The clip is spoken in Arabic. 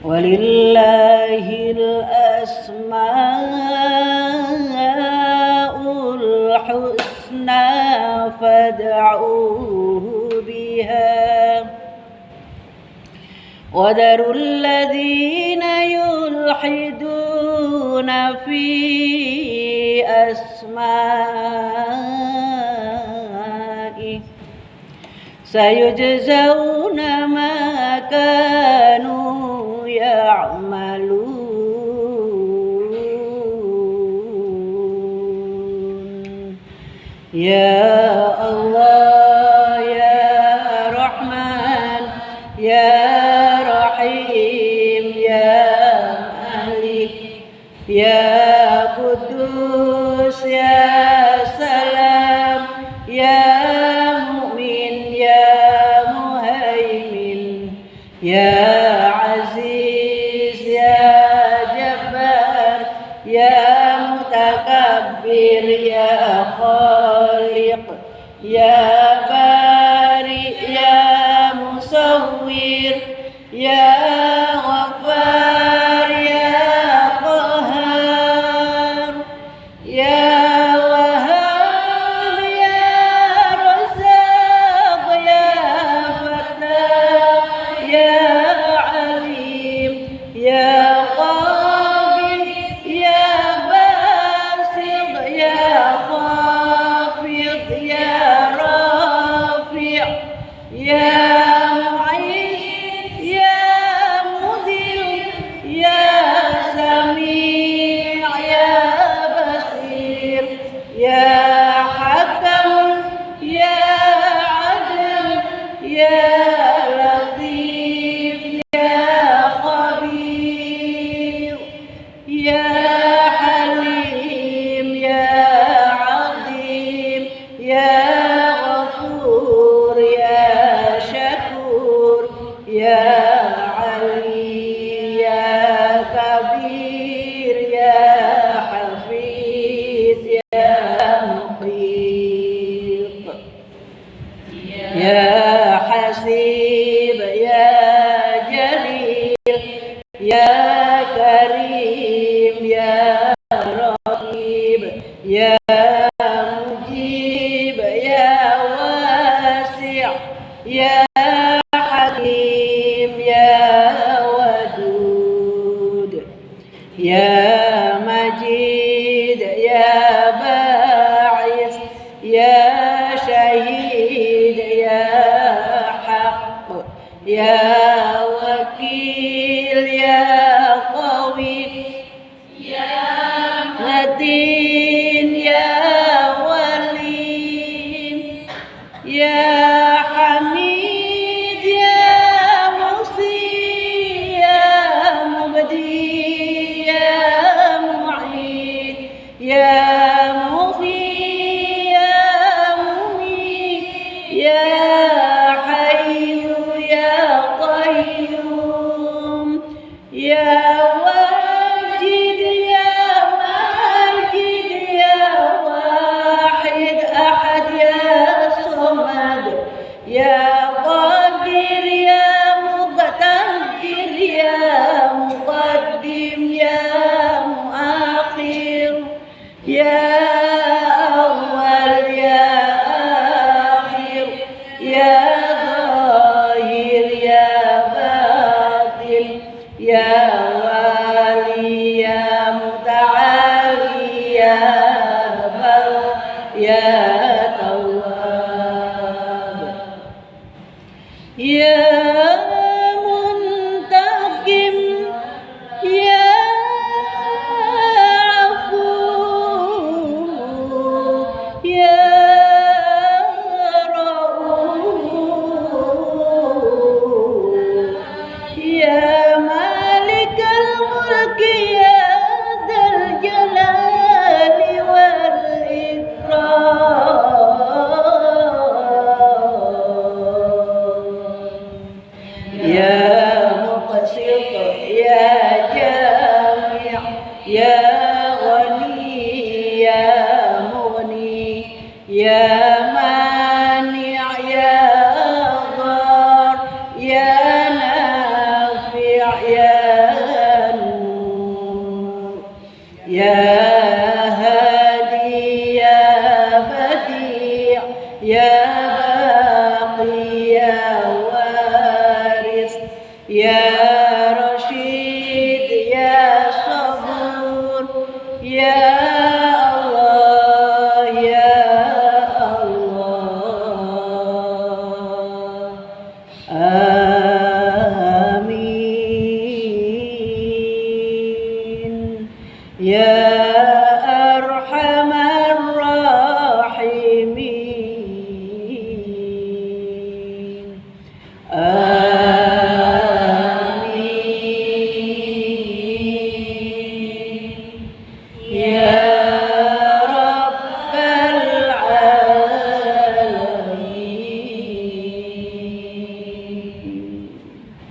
ولله الأسماء الحسنى فادعوه بها وذروا الذين يلحدون في أسمائه سيجزون ما كانوا يعملون. يا الله يا رحمن يا رحيم يا مالك يا قدوس يا سلام يا مؤمن يا مهيمن يا عزيز يا جبار يا متكبر يا خالق يا بارئ يا مصور يا غفار يا قهار يا وهاب يا رزاق يا فتاح يا عليم يا قابل يا باسط يا خافض يا رافع يا معين يا مذل يا سميع يا بصير يا حكم يا عدل يا لطيف يا خبير يا حليم يا عظيم يا غفور يا شكور يا علي يا كبير يا حفيظ يا محيط يا حسيب يا جليل يا كريم يا رقيب يا مجيب يا واسع يا حكيم يا ودود يا مجيد يا باعث يا شهيد يا حق يا وكيل يا قوي يا متين يا ولي يا حميد يا مصير يا مبدي يا معيد يا مغي يا مميت يا حي يا قيوم يا واجد يا ماجد يا واحد أحد يا صمد يا قادر يا مقتدر يا مقدم يا مؤخر يا أول يا آخر يا ظاهر يا باطن يا والي يا متعالي يا بر يا تواب يا منتقم يا عفو يا رؤوف يا مالك الملك يا ذا الجلال والإكرام يا مقسط يا جامع يا غني يا مغني يا مانع يا ضار يا نافع يا يا